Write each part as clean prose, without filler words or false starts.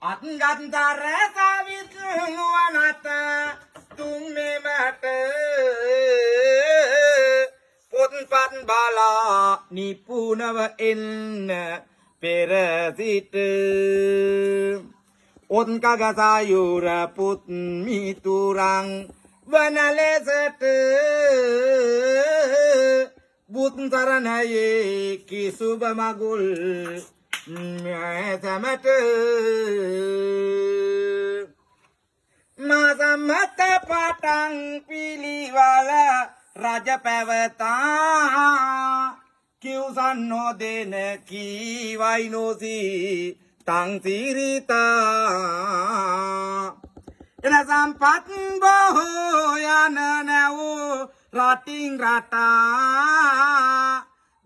අත්ගන්තර සවිත් නුවණත තුන්නේ මට පොත්පත් බලා නිපුණව එන්න පෙර සිට ඔන්කගසායුර පුත් මිතුරන් වන ලෙසට බුත් සරණයේ කිසුබ මගුල් සමට මාසමත පටන් පිළිවල රජ පැවතා කිව්සන් නොදෙන කීවයි නොසී තං සිරිතා එන සම්පත් බොහෝ යන නැවූ රටින් රටා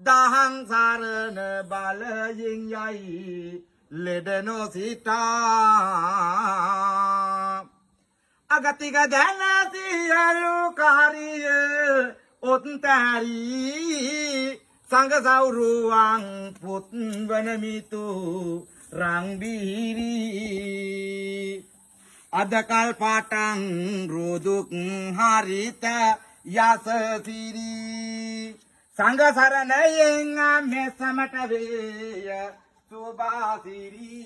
දහං සරණ බලයෙන් යයි ලෙඩ නොසිතා අගතික දැන සියලු කාරිය ඔත්තැරී සංඝ සෞරුවන් පුත් වන මිතු රංබීරි අදකල් පාටං රෝදුක් හරිත යස සිරි සංඝ සරණයෙන් මෙසමට වේය සුභාසිරි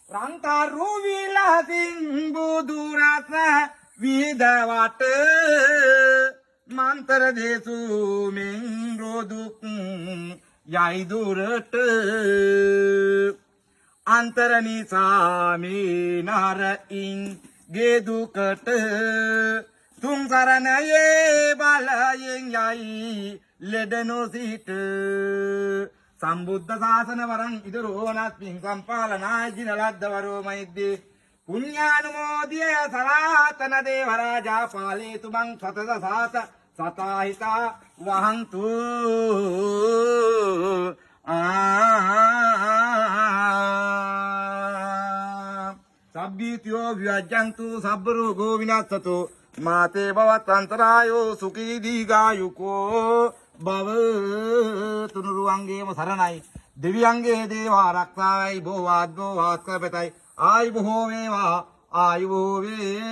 රන්තරු විලාසින් බුදු රස විදවට මන්තර දේසු මෙන් රෝදුක් යයි දුරට අන්තර නිසා මේ නරින් ගේ දුකට තුන් සරණයේ බලයෙන් යයි ලෙඩ නොසිට සම්බුද්ධ ශාසන වරං ඉදරෝවනත් පින් සම්පාලනාය ජින ලද්ද වරෝ මෛද්දේ පුඤ්ඤානුමෝදිය සනාතන දේව රාජා පාලේතු මං සතත සාත සතාහිතා වහන්තු සබ්බීතියෝ විවජ්ජන්තු සබ්බ රෝගෝ විනාශතෝ මාතේ භවත් අන්තරායෝ සුඛී දීඝායුකෝ භව තුනුරුවන්ගේම සරණයි දෙවියන්ගේ දේව ආරක්ෂාවයි බෝවාද්දෝ වාස්කපතයි ආයි බොහෝ වේවා ආයු වේවා